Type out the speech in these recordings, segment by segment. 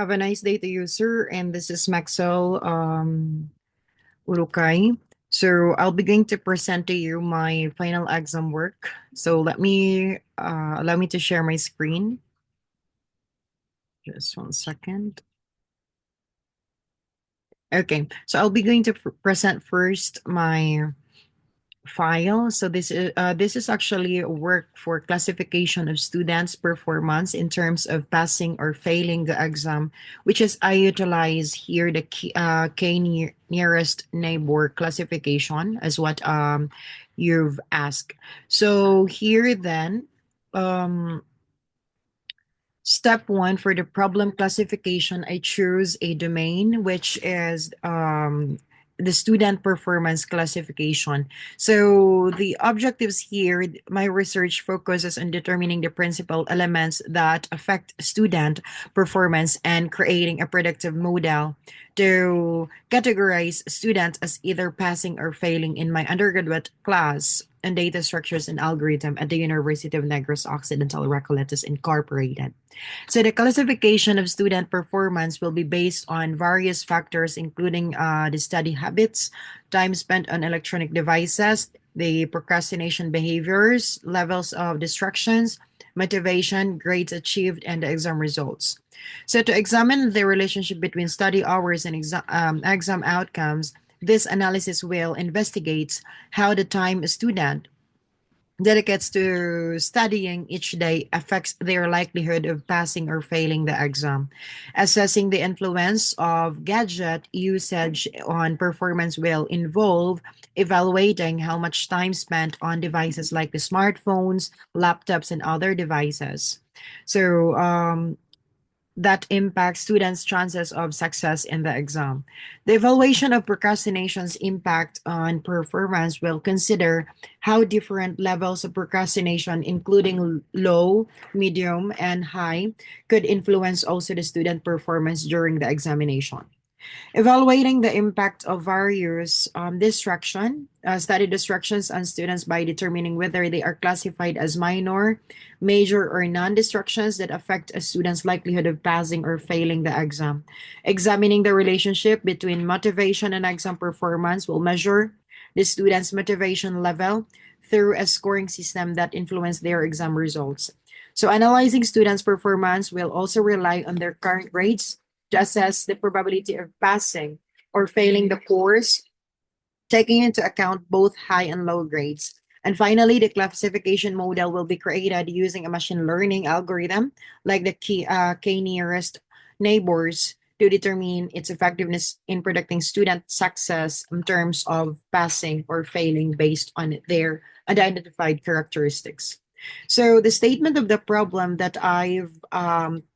Have a nice day to you, sir. And this is Maxwell Urukai. So I'll be going to present to you my final exam work. So let me allow me to share my screen. Just 1 second. Okay, so I'll be going to present first my file. So this is actually a work for classification of students' performance in terms of passing or failing the exam, which is I utilize here the nearest neighbor classification as what you've asked. So here then. Um, Step one for the problem classification, I choose a domain which is the student performance classification. So the objectives here, my research focuses on determining the principal elements that affect student performance and creating a predictive model to categorize students as either passing or failing in my undergraduate class in data structures and algorithm at the University of Negros Occidental Recoletos Incorporated. So the classification of student performance will be based on various factors, including the study habits, time spent on electronic devices, the procrastination behaviors, levels of distractions, motivation, grades achieved, and the exam results. So to examine the relationship between study hours and exam outcomes, this analysis will investigate how the time a student dedicates to studying each day affects their likelihood of passing or failing the exam. Assessing the influence of gadget usage on performance will involve evaluating how much time spent on devices like the smartphones, laptops, and other devices. So, that impacts students' chances of success in the exam. The evaluation of procrastination's impact on performance will consider how different levels of procrastination, including low, medium, and high, could influence also the student performance during the examination. Evaluating the impact of various study distractions on students by determining whether they are classified as minor, major, or non-distractions that affect a student's likelihood of passing or failing the exam. Examining the relationship between motivation and exam performance will measure the student's motivation level through a scoring system that influence their exam results. So analyzing students' performance will also rely on their current grades to assess the probability of passing or failing the course, taking into account both high and low grades. And finally, the classification model will be created using a machine learning algorithm like the K-nearest neighbors to determine its effectiveness in predicting student success in terms of passing or failing based on their identified characteristics. So the statement of the problem that I've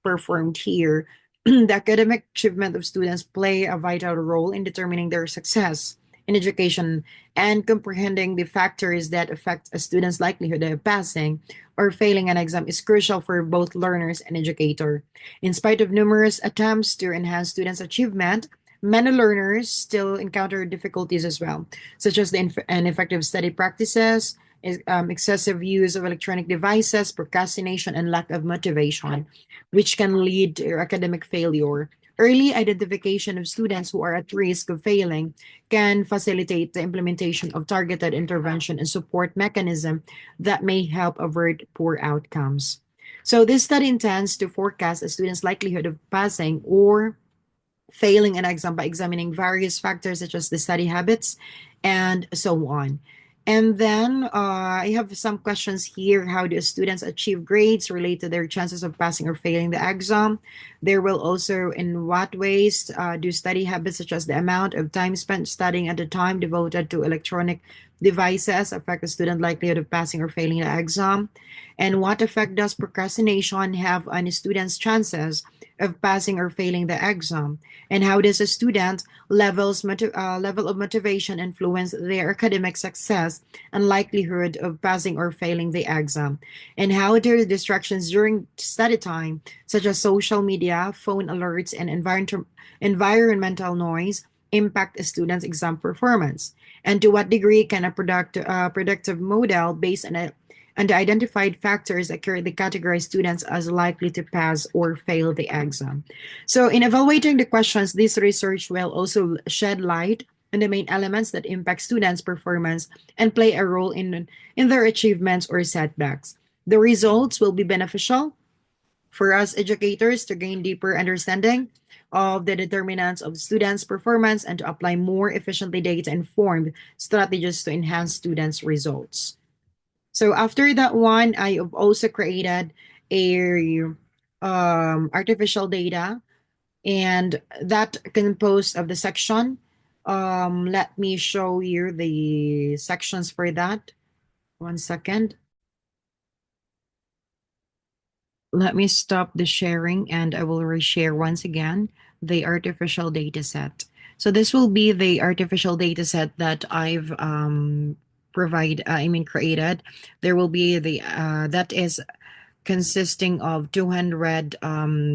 performed here, the academic achievement of students play a vital role in determining their success in education and comprehending the factors that affect a student's likelihood of passing or failing an exam is crucial for both learners and educator. In spite of numerous attempts to enhance students' achievement, many learners still encounter difficulties as well, such as the ineffective study practices, excessive use of electronic devices, procrastination, and lack of motivation, which can lead to academic failure. Early identification of students who are at risk of failing can facilitate the implementation of targeted intervention and support mechanism that may help avert poor outcomes. So this study intends to forecast a student's likelihood of passing or failing an exam by examining various factors such as the study habits and so on. And then I have some questions here. How do students achieve grades relate to their chances of passing or failing the exam? There will also, in what ways do study habits such as the amount of time spent studying at the time devoted to electronic devices affect a student likelihood of passing or failing the exam? And what effect does procrastination have on a student's chances of passing or failing the exam? And how does a student level of motivation influence their academic success and likelihood of passing or failing the exam? And how do distractions during study time, such as social media, phone alerts, and environmental noise, impact a student's exam performance? And to what degree can a predictive model based on and the identified factors that currently categorize students as likely to pass or fail the exam. So, in evaluating the questions, this research will also shed light on the main elements that impact students' performance and play a role in their achievements or setbacks. The results will be beneficial for us educators to gain deeper understanding of the determinants of students' performance and to apply more efficiently data-informed strategies to enhance students' results. So after that one, I have also created a artificial data, and that composed of the section. Let me show you the sections for that. One second. Let me stop the sharing and I will reshare once again the artificial data set. So this will be the artificial data set that I've created. There will be the that is consisting of 200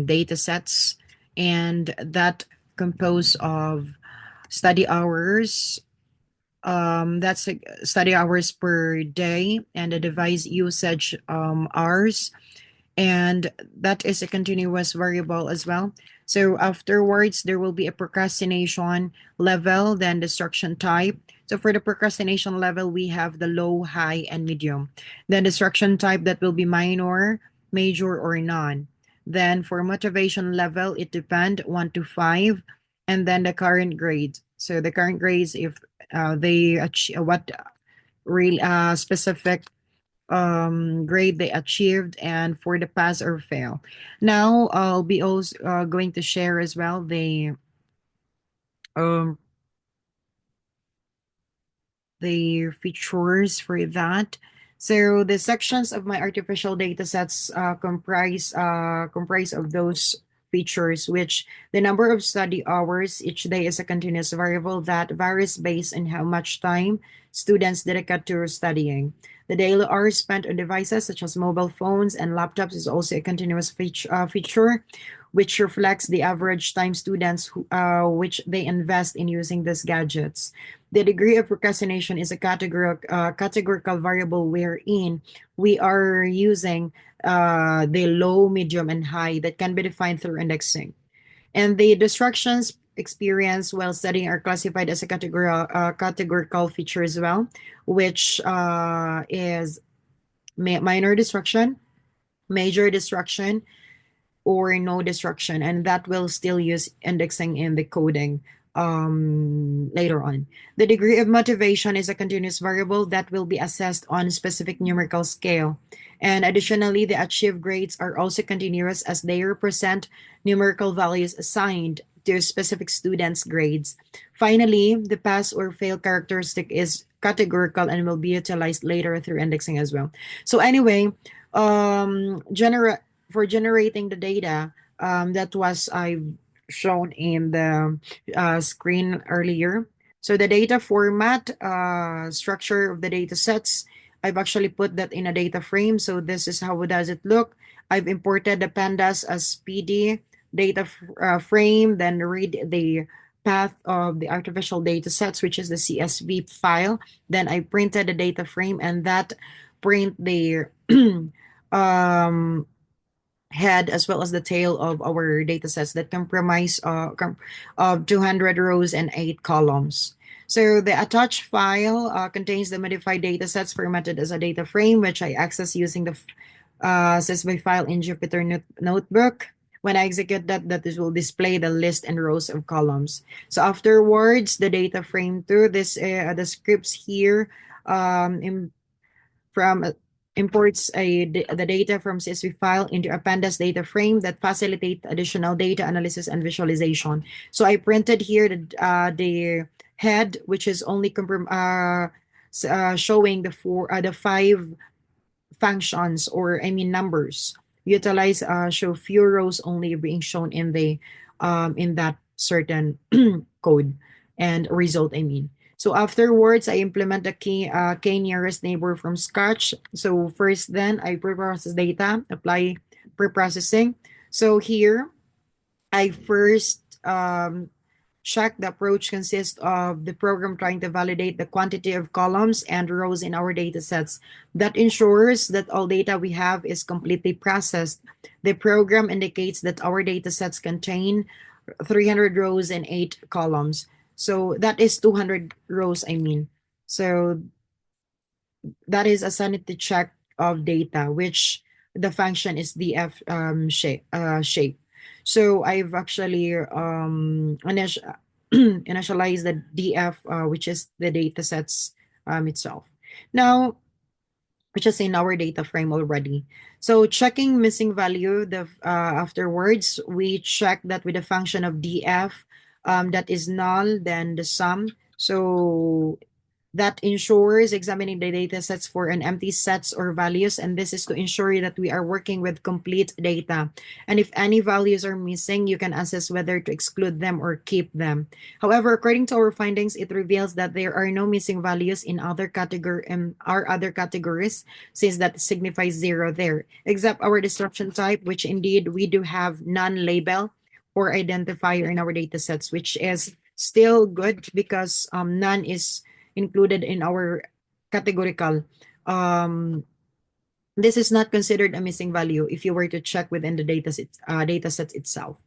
data sets, and that composed of study hours. That's study hours per day and the device usage hours, and that is a continuous variable as well. So afterwards, there will be a procrastination level, then destruction type. So for the procrastination level, we have the low, high, and medium. Then destruction type, that will be minor, major, or none. Then for motivation level, it depends 1 to 5, and then the current grade. So the current grades, if they achieve what real specific grade they achieved, and for the pass or fail. Now I'll be also going to share as well um the features for that. So the sections of my artificial data sets comprise of those features, which the number of study hours each day is a continuous variable that varies based on how much time students dedicate to studying. The daily hours spent on devices such as mobile phones and laptops is also a continuous feature, which reflects the average time students which they invest in using these gadgets. The degree of procrastination is a categorical variable wherein we are using the low, medium, and high that can be defined through indexing. And the distractions experienced while studying are classified as a categorical feature as well, which is minor distraction, major distraction, or no destruction, and that will still use indexing in the coding later on. The degree of motivation is a continuous variable that will be assessed on a specific numerical scale. And additionally, the achieved grades are also continuous as they represent numerical values assigned to specific students' grades. Finally, the pass or fail characteristic is categorical and will be utilized later through indexing as well. So anyway, for generating the data, that was I've shown in the screen earlier. So the data format, structure of the data sets, I've actually put that in a data frame. So this is how does it look. I've imported the pandas as PD data frame, then read the path of the artificial data sets, which is the CSV file. Then I printed the data frame, and that print the um, head as well as the tail of our data sets that comprise of 200 rows and 8 columns. So the attached file contains the modified data sets formatted as a data frame, which I access using the CSV file in Jupyter Notebook. When I execute that, this will display the list and rows of columns. So afterwards, the data frame through this the scripts here from imports the data from CSV file into a pandas data frame that facilitate additional data analysis and visualization. So I printed here the head, which is only showing the 5 functions, or I mean numbers. Utilize show few rows only being shown in that certain code and result, I mean. So afterwards, I implement the k nearest neighbor from scratch. So first, then I preprocess data, apply preprocessing. So here, I first check, the approach consists of the program trying to validate the quantity of columns and rows in our data sets. That ensures that all data we have is completely processed. The program indicates that our data sets contain 300 rows and 8 columns. So that is 200 rows, I mean. So that is a sanity check of data, which the function is df shape. So I've actually initialized the df, which is the data sets itself. Now, which is in our data frame already. So checking missing value, the afterwards, we check that with the function of df that is null, then the sum. So that ensures examining the data sets for an empty sets or values, and this is to ensure that we are working with complete data. And if any values are missing, you can assess whether to exclude them or keep them. However, according to our findings, it reveals that there are no missing values in our other categories, since that signifies zero there, except our destruction type, which indeed we do have non-label or identifier in our data sets, which is still good because none is included in our categorical. Um, this is not considered a missing value if you were to check within the data set itself.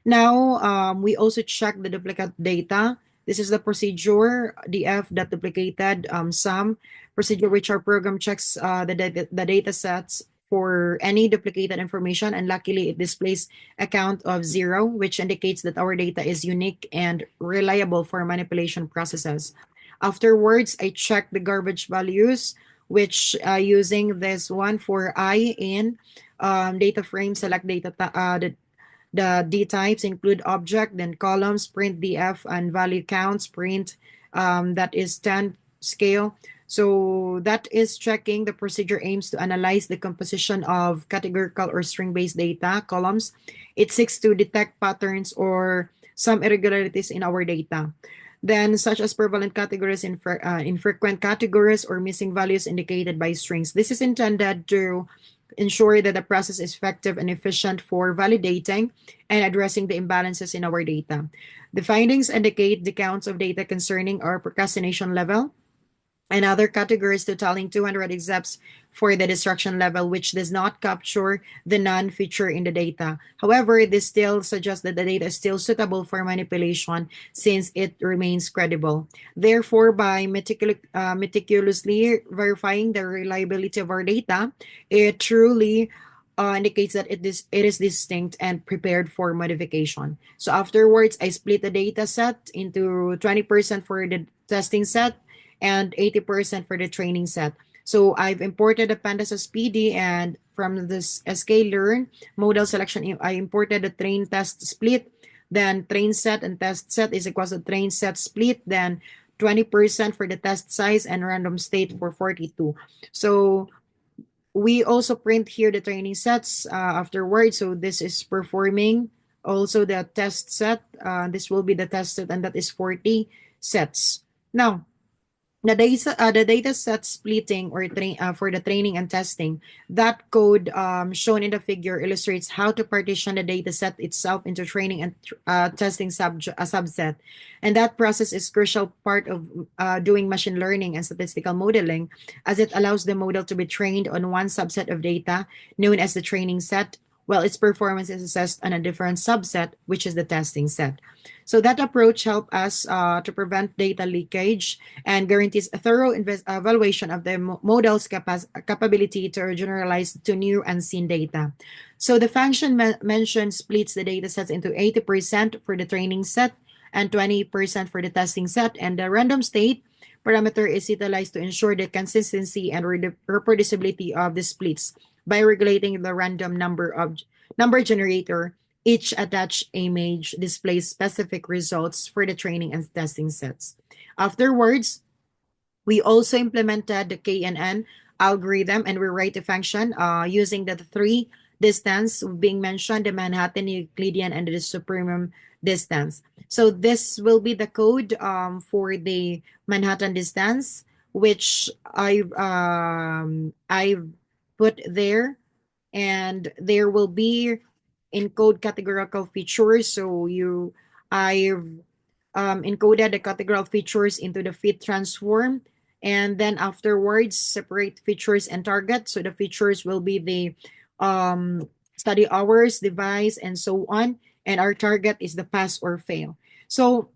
Now, we also check the duplicate data. This is the procedure, df that duplicated sum procedure, which our program checks the data sets for any duplicated information, and luckily it displays a count of 0, which indicates that our data is unique and reliable for manipulation processes. Afterwards, I check the garbage values, which using this one for I in data frame, select the D types include object, then columns, print df, and value counts, print that is 10 scale. So that is checking. The procedure aims to analyze the composition of categorical or string-based data columns. It seeks to detect patterns or some irregularities in our data. Then, such as prevalent categories, infrequent categories, or missing values indicated by strings. This is intended to ensure that the process is effective and efficient for validating and addressing the imbalances in our data. The findings indicate the counts of data concerning our procrastination level and other categories totaling 200 excepts for the destruction level, which does not capture the non-feature in the data. However, this still suggests that the data is still suitable for manipulation since it remains credible. Therefore, by meticulously verifying the reliability of our data, it truly indicates that it is distinct and prepared for modification. So afterwards, I split the data set into 20% for the testing set and 80% for the training set. So I've imported the Pandas PD, and from this sklearn model selection, I imported the train test split, then train set and test set is equals to train set split, then 20% for the test size and random state for 42. So we also print here the training sets afterwards. So this is performing also the test set. This will be the test set, and that is 40 sets. Now, the data set splitting or for the training and testing, that code shown in the figure illustrates how to partition the data set itself into training and testing subset. And that process is crucial part of doing machine learning and statistical modeling, as it allows the model to be trained on one subset of data known as the training set, while its performance is assessed on a different subset, which is the testing set. So that approach helps us to prevent data leakage and guarantees a thorough evaluation of the model's capability to generalize to new unseen data. So the function mentioned splits the data sets into 80% for the training set and 20% for the testing set, and the random state parameter is utilized to ensure the consistency and reproducibility of the splits by regulating the random number generator. Each attached image displays specific results for the training and testing sets. Afterwards, we also implemented the KNN algorithm, and we write a function using the three distance being mentioned, the Manhattan Euclidean and the supremum distance. So this will be the code for the Manhattan distance, which I've put there, and there will be encode categorical features. So I've encoded the categorical features into the fit transform, and then afterwards separate features and target. So the features will be the study hours, device, and so on, and our target is the pass or fail. So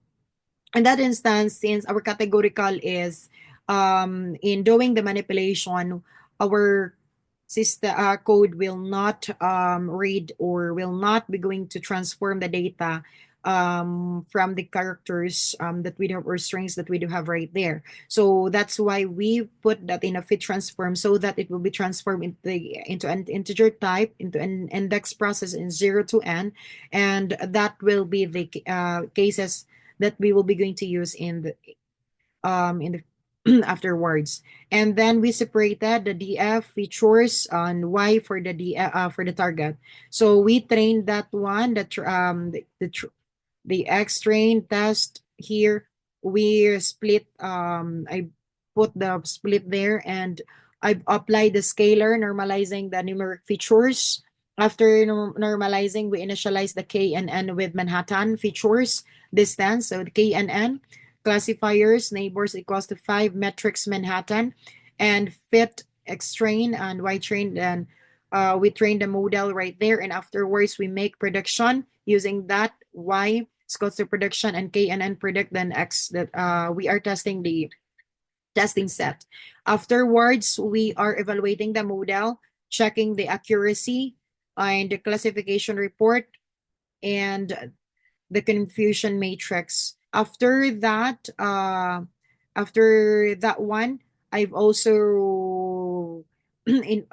in that instance, since our categorical is in doing the manipulation, our system code will not read or will not be going to transform the data from the characters that we do or strings that we do have right there. So that's why we put that in a fit transform so that it will be transformed into an integer type, into an index process in 0 to n, and that will be the cases that we will be going to use in the afterwards. And then we separated the DF features on Y for the for the target. So we trained that one, the X train test here. We split I put the split there, and I applied the scalar normalizing the numeric features. After normalizing, we initialize the K and N with Manhattan features distance. So the K and N classifiers, neighbors equals to 5 metrics Manhattan, and fit X train and Y train. Then we train the model right there, and afterwards we make prediction using that Y equals to prediction and K and N predict, then X that we are testing the testing set. Afterwards, we are evaluating the model, checking the accuracy and the classification report and the confusion matrix. After that one, I've also in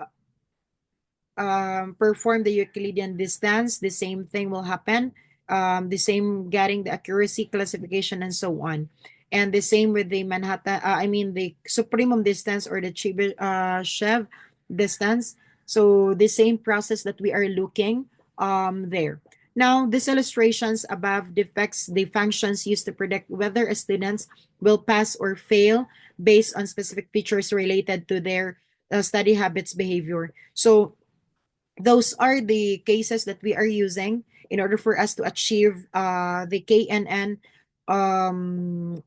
perform the Euclidean distance. The same thing will happen. The same getting the accuracy, classification, and so on. And the same with the Manhattan, I mean the supremum distance or the Chebyshev distance. So the same process that we are looking there. Now, these illustrations above depicts the functions used to predict whether a student will pass or fail based on specific features related to their study habits behavior. So those are the cases that we are using in order for us to achieve the KNN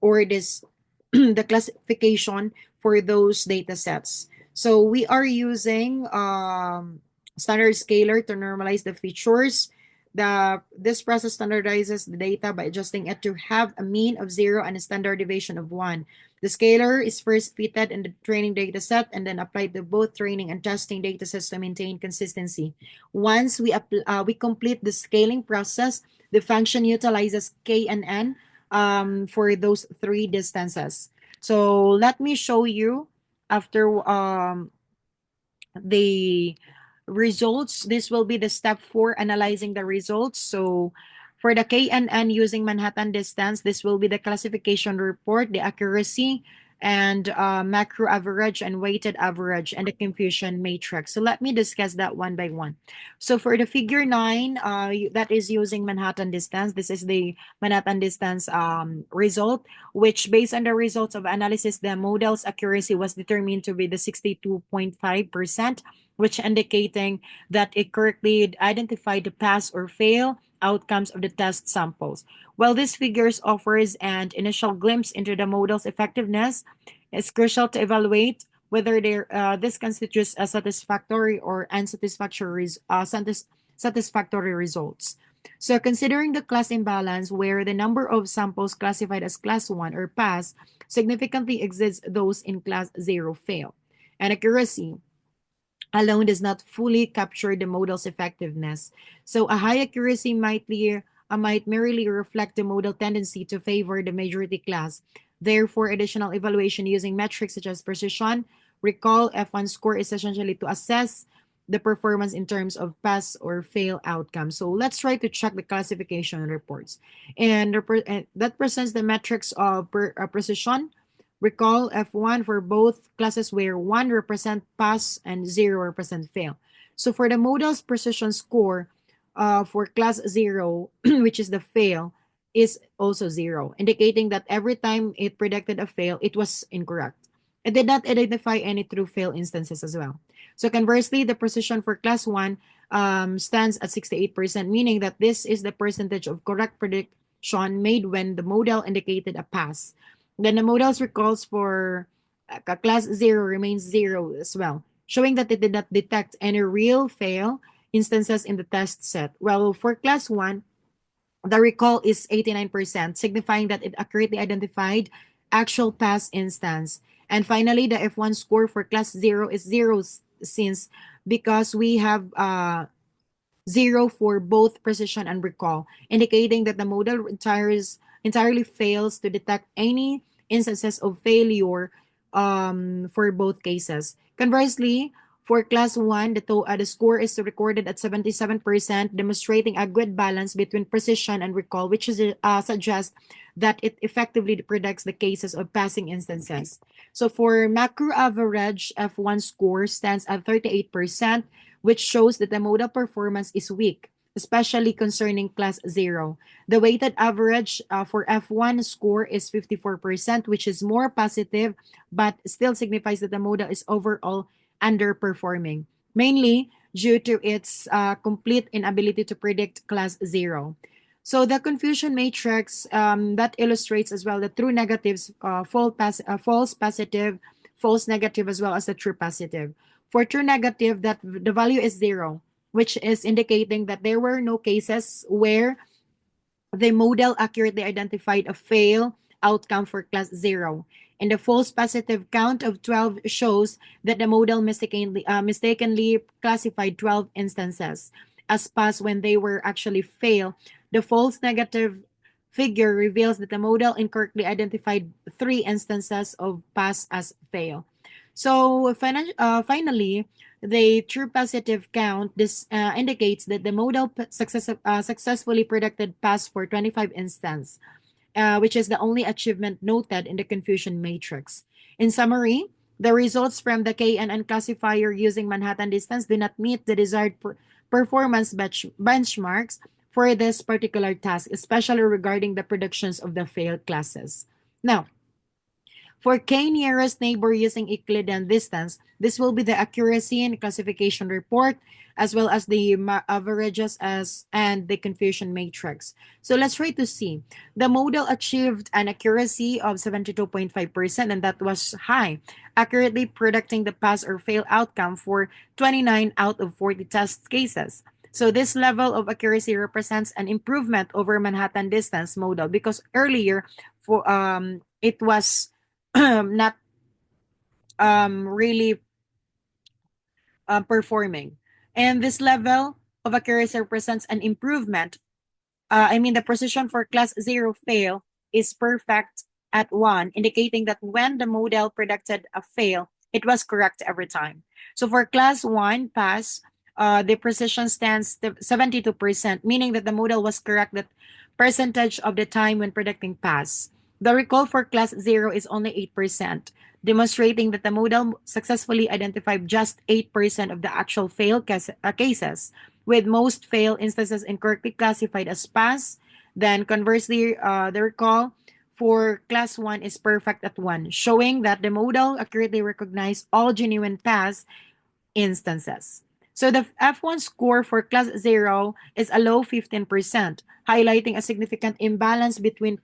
or this the classification for those data sets. So we are using standard scalar to normalize the features. This process standardizes the data by adjusting it to have a mean of 0 and a standard deviation of 1. The scalar is first fitted in the training data set and then applied to both training and testing data sets to maintain consistency. Once we complete the scaling process, the function utilizes K and N for those three distances. So let me show you after the results. This will be the step 4, analyzing the results. So for the KNN using Manhattan distance, this will be the classification report, the accuracy, and macro average and weighted average, and the confusion matrix. So let me discuss that one by one. So for the figure 9, that is using Manhattan distance. This is the Manhattan distance result, which based on the results of analysis, the model's accuracy was determined to be the 62.5%, which indicating that it correctly identified the pass or fail outcomes of the test samples. While this figures offers an initial glimpse into the model's effectiveness, it's crucial to evaluate whether this constitutes a satisfactory or unsatisfactory satisfactory results. So considering the class imbalance where the number of samples classified as class 1 or pass significantly exceeds those in class 0 fail, and accuracy alone does not fully capture the model's effectiveness. So a high accuracy might merely reflect the model tendency to favor the majority class. Therefore, additional evaluation using metrics such as precision, recall, F1 score is essentially to assess the performance in terms of pass or fail outcomes. So let's try to check the classification reports. And that presents the metrics of precision. Recall F1 for both classes where 1 represent pass and 0 represent fail. So for the model's precision score for class 0, which is the fail, is also 0, indicating that every time it predicted a fail, it was incorrect. It did not identify any true fail instances as well. So conversely, the precision for class 1 stands at 68%, meaning that this is the percentage of correct prediction prediction made when the model indicated a pass. Then the model's recalls for class 0 remains 0 as well, showing that it did not detect any real fail instances in the test set. Well, for class 1, the recall is 89%, signifying that it accurately identified actual pass instance. And finally, the F1 score for class 0 is 0 since because we have 0 for both precision and recall, indicating that the model entirely fails to detect any instances of failure for both cases. Conversely, for class 1, the score is recorded at 77%, demonstrating a good balance between precision and recall, which suggests that it effectively predicts the cases of passing instances. So for macro average, F1 score stands at 38%, which shows that the modal performance is weak, especially concerning class 0. The weighted average for F1 score is 54%, which is more positive, but still signifies that the modal is overall underperforming, mainly due to its complete inability to predict class 0. So the confusion matrix that illustrates as well the true negatives, false positive, false negative, as well as the true positive. For true negative, that the value is 0, which is indicating that there were no cases where the model accurately identified a fail outcome for class 0. And the false positive count of 12 shows that the model mistakenly classified 12 instances as pass when they were actually fail. The false negative figure reveals that the model incorrectly identified 3 instances of pass as fail. So finally, the true positive count this indicates that the model successfully predicted pass for 25 instances, which is the only achievement noted in the confusion matrix. In summary, the results from the KNN classifier using Manhattan distance do not meet the desired performance benchmarks for this particular task, especially regarding the predictions of the failed classes. Now, for K nearest neighbor using Euclidean distance, this will be the accuracy and classification report as well as the averages and the confusion matrix. So let's try to see. The model achieved an accuracy of 72.5%, and that was high, accurately predicting the pass or fail outcome for 29 out of 40 test cases. So this level of accuracy represents an improvement over Manhattan distance model because earlier for it was not really performing. And this level of accuracy represents an improvement. The precision for class 0 fail is perfect at 1, indicating that when the model predicted a fail, it was correct every time. So for class 1 pass, the precision stands 72%, meaning that the model was correct that percentage of the time when predicting pass. The recall for class 0 is only 8%, demonstrating that the model successfully identified just 8% of the actual fail cases, with most fail instances incorrectly classified as pass. Then conversely, the recall for class 1 is perfect at 1, showing that the model accurately recognized all genuine pass instances. So the F1 score for class 0 is a low 15%, highlighting a significant imbalance between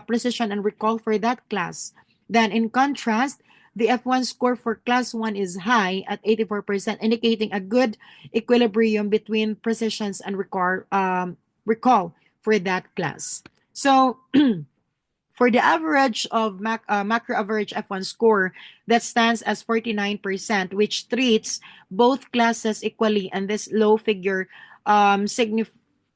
precision and recall for that class. Then in contrast, the F1 score for class 1 is high at 84%, indicating a good equilibrium between precisions and recall for that class. So for the average of macro average F1 score, that stands as 49%, which treats both classes equally, and this low figure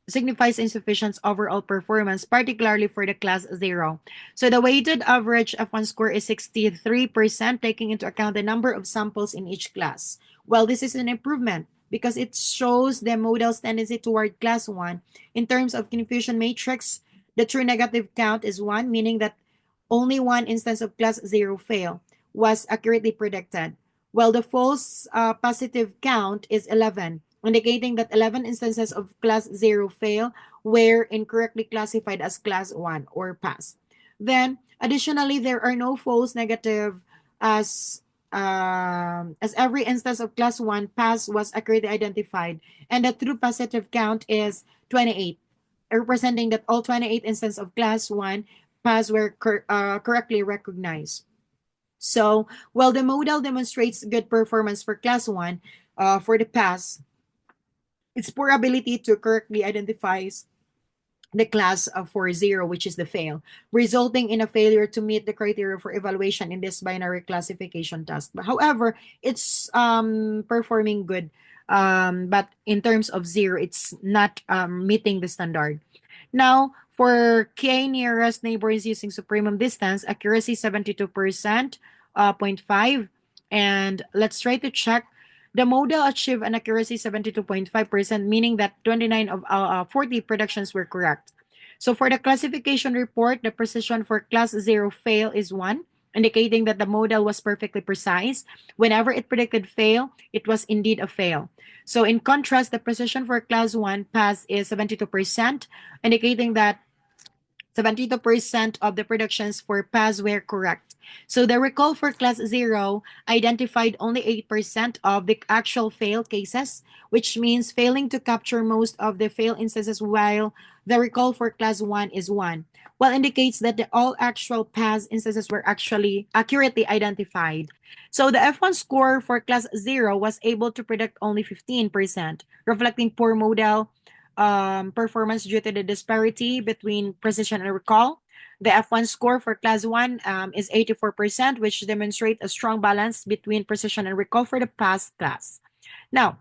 signifies insufficient overall performance, particularly for the class 0. So the weighted average F1 score is 63%, taking into account the number of samples in each class. Well, this is an improvement because it shows the model's tendency toward class 1. In terms of confusion matrix, the true negative count is 1, meaning that only one instance of class 0 fail was accurately predicted, while the false positive count is 11, indicating that 11 instances of class 0 fail were incorrectly classified as class 1 or pass. Then, additionally, there are no false negative as every instance of class 1 pass was accurately identified, and the true positive count is 28. representing that all 28 instances of class 1 pass were correctly recognized. So, while the model demonstrates good performance for class 1 for the pass, its poor ability to correctly identify the class of 4-0, which is the fail, resulting in a failure to meet the criteria for evaluation in this binary classification task. But however, it's performing good. But in terms of 0, it's not meeting the standard. Now, for k nearest neighbors using supremum distance, accuracy 72%, 0.5. And let's try to check. The model achieved an accuracy 72.5%, meaning that 29 of 40 predictions were correct. So for the classification report, the precision for class 0 fail is 1, indicating that the model was perfectly precise. Whenever it predicted fail, it was indeed a fail. So in contrast, the precision for class 1 pass is 72%, indicating that 72% of the predictions for pass were correct. So the recall for class 0 identified only 8% of the actual fail cases, which means failing to capture most of the fail instances, while the recall for class 1 is 1. Well, indicates that the all actual pass instances were actually accurately identified. So the F1 score for class 0 was able to predict only 15%, reflecting poor model performance due to the disparity between precision and recall. The F1 score for class 1 is 84%, which demonstrates a strong balance between precision and recall for the past class. Now,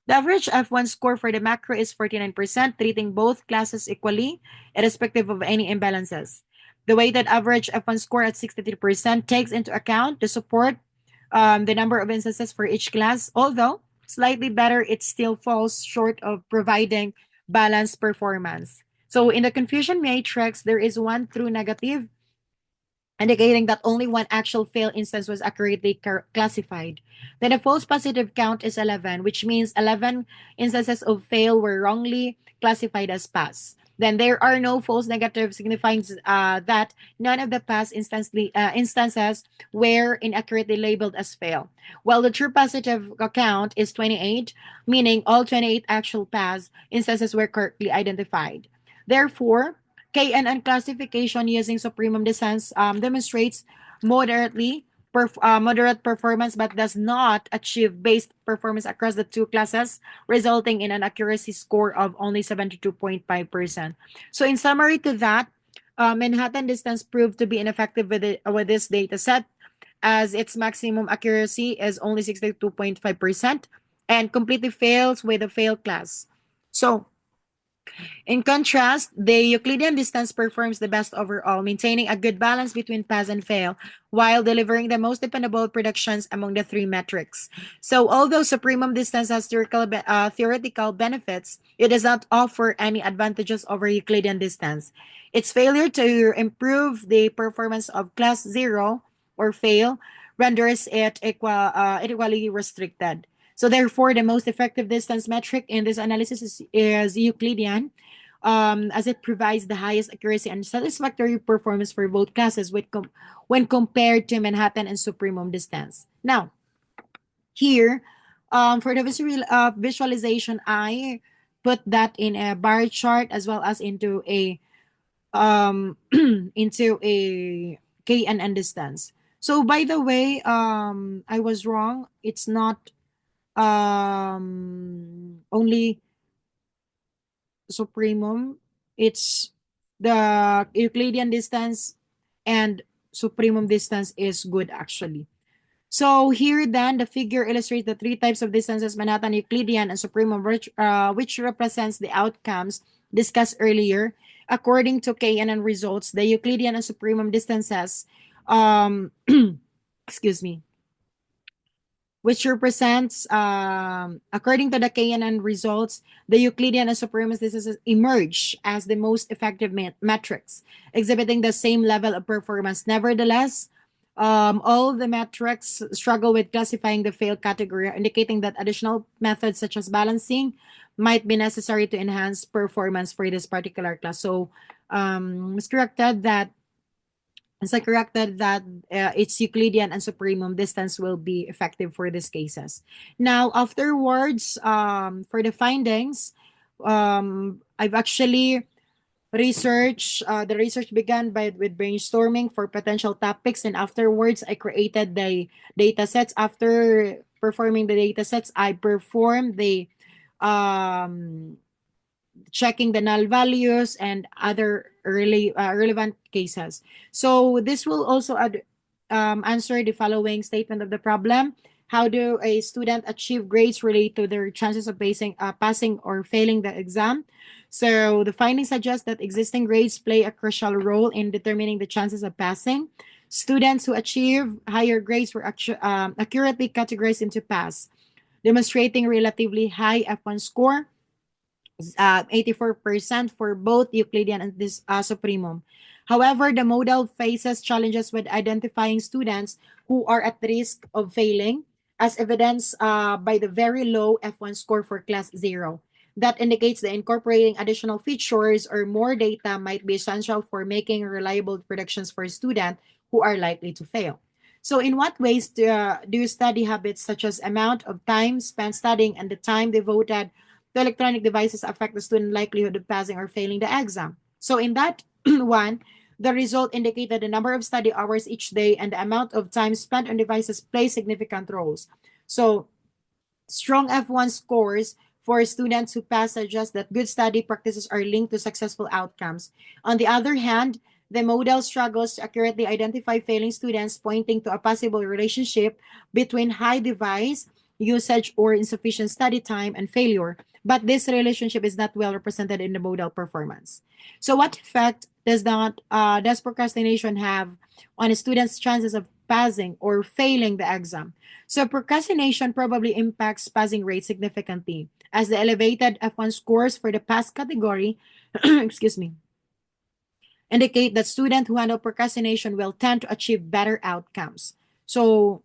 the average F1 score for the macro is 49%, treating both classes equally, irrespective of any imbalances. The weighted average F1 score at 63% takes into account the support, the number of instances for each class, although slightly better, it still falls short of providing balanced performance. So in the confusion matrix, there is one true negative, indicating that only one actual fail instance was accurately classified. Then the false positive count is 11, which means 11 instances of fail were wrongly classified as pass. Then there are no false negative, signifying that none of the pass instances were inaccurately labeled as fail. While the true positive count is 28, meaning all 28 actual pass instances were correctly identified. Therefore, KNN classification using supremum distance demonstrates moderate performance but does not achieve base performance across the two classes, resulting in an accuracy score of only 72.5%. So in summary to that, Manhattan distance proved to be ineffective with this data set, as its maximum accuracy is only 62.5% and completely fails with the fail class. So in contrast, the Euclidean distance performs the best overall, maintaining a good balance between pass and fail, while delivering the most dependable predictions among the three metrics. So, although supremum distance has theoretical benefits, it does not offer any advantages over Euclidean distance. Its failure to improve the performance of class 0 or fail renders it equally restricted. So therefore, the most effective distance metric in this analysis is Euclidean, as it provides the highest accuracy and satisfactory performance for both classes when compared to Manhattan and supremum distance. Now, here, for the visualization, I put that in a bar chart as well as into a into a KNN distance. So by the way, I was wrong. It's not only supremum, it's the Euclidean distance and supremum distance is good actually. So here then the figure illustrates the three types of distances, Manhattan, Euclidean, and supremum, which represents the outcomes discussed earlier. According to KNN results, the Euclidean and supremum distances, excuse me, which represents, according to the KNN results, the Euclidean and supremum distances emerge as the most effective metrics, exhibiting the same level of performance. Nevertheless, all the metrics struggle with classifying the fail category, indicating that additional methods such as balancing might be necessary to enhance performance for this particular class. So, it's corrected that it's Euclidean and supremum distance will be effective for these cases. Now, afterwards, for the findings, I've actually The research began with brainstorming for potential topics, and afterwards I created the data sets. After performing the data sets, I performed the um, checking the null values and other relevant cases. So this will also answer the following statement of the problem. How do a student achieve grades relate to their chances of passing or failing the exam? So the findings suggest that existing grades play a crucial role in determining the chances of passing. Students who achieve higher grades were accurately categorized into pass, demonstrating relatively high F1 score, 84% for both Euclidean and this Supremum. However, the model faces challenges with identifying students who are at risk of failing, as evidenced by the very low F1 score for class 0. That indicates that incorporating additional features or more data might be essential for making reliable predictions for students who are likely to fail. So, in what ways do study habits such as amount of time spent studying and the time devoted the electronic devices affect the student likelihood of passing or failing the exam? So in that one, the result indicate that the number of study hours each day and the amount of time spent on devices play significant roles. So strong F1 scores for students who pass suggest that good study practices are linked to successful outcomes. On the other hand, the model struggles to accurately identify failing students, pointing to a possible relationship between high device usage or insufficient study time and failure. But this relationship is not well represented in the model performance. So, what effect does procrastination have on a student's chances of passing or failing the exam? So procrastination probably impacts passing rate significantly, as the elevated F1 scores for the pass category, excuse me, indicate that students who handle procrastination will tend to achieve better outcomes. So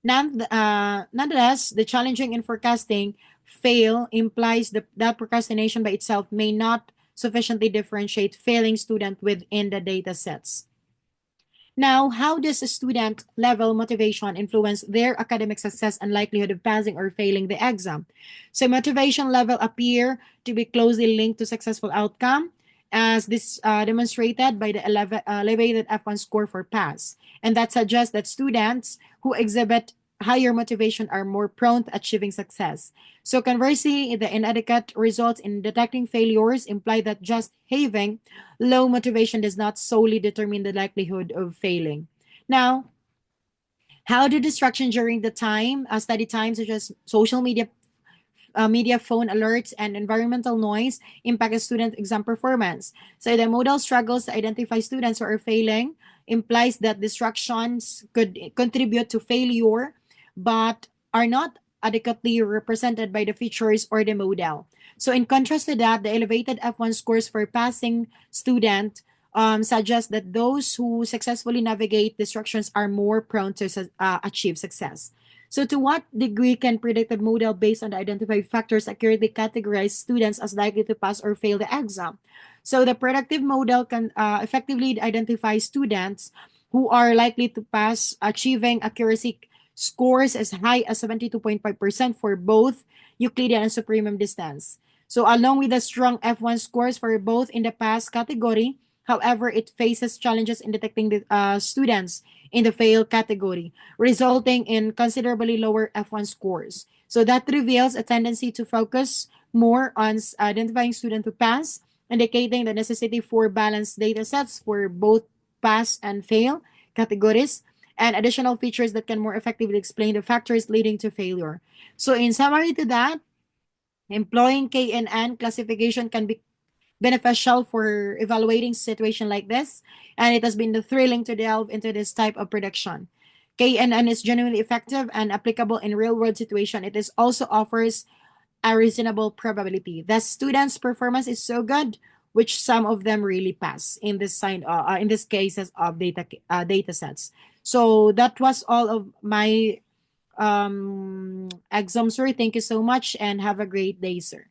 nonetheless, the challenging in forecasting fail implies that procrastination by itself may not sufficiently differentiate failing student within the data sets. Now, how does a student level motivation influence their academic success and likelihood of passing or failing the exam? So, motivation level appear to be closely linked to successful outcome, as this demonstrated by the elevated F1 score for pass. And that suggests that students who exhibit higher motivation are more prone to achieving success. So, conversely, the inadequate results in detecting failures imply that just having low motivation does not solely determine the likelihood of failing. Now, how do distraction during the study time, such as social media, phone alerts, and environmental noise, impact a student exam performance? So the model struggles to identify students who are failing, implies that distractions could contribute to failure, but are not adequately represented by the features or the model. So in contrast to that, the elevated F1 scores for passing student suggest that those who successfully navigate distractions are more prone to achieve success. So, to what degree can predictive model based on the identified factors accurately categorize students as likely to pass or fail the exam? So, the predictive model can effectively identify students who are likely to pass, achieving accuracy scores as high as 72.5% for both Euclidean and Supremum distance. So, along with the strong F1 scores for both in the pass category, however, it faces challenges in detecting the students in the fail category, resulting in considerably lower F1 scores. So that reveals a tendency to focus more on identifying students who pass, indicating the necessity for balanced data sets for both pass and fail categories, and additional features that can more effectively explain the factors leading to failure. So in summary to that, employing KNN classification can be beneficial for evaluating situation like this, and it has been thrilling to delve into this type of prediction. KNN is genuinely effective and applicable in real-world situation. It is also offers a reasonable probability. The students' performance is so good, which some of them really pass in this cases of data sets. So that was all of my exam, sir. Thank you so much, and have a great day, sir.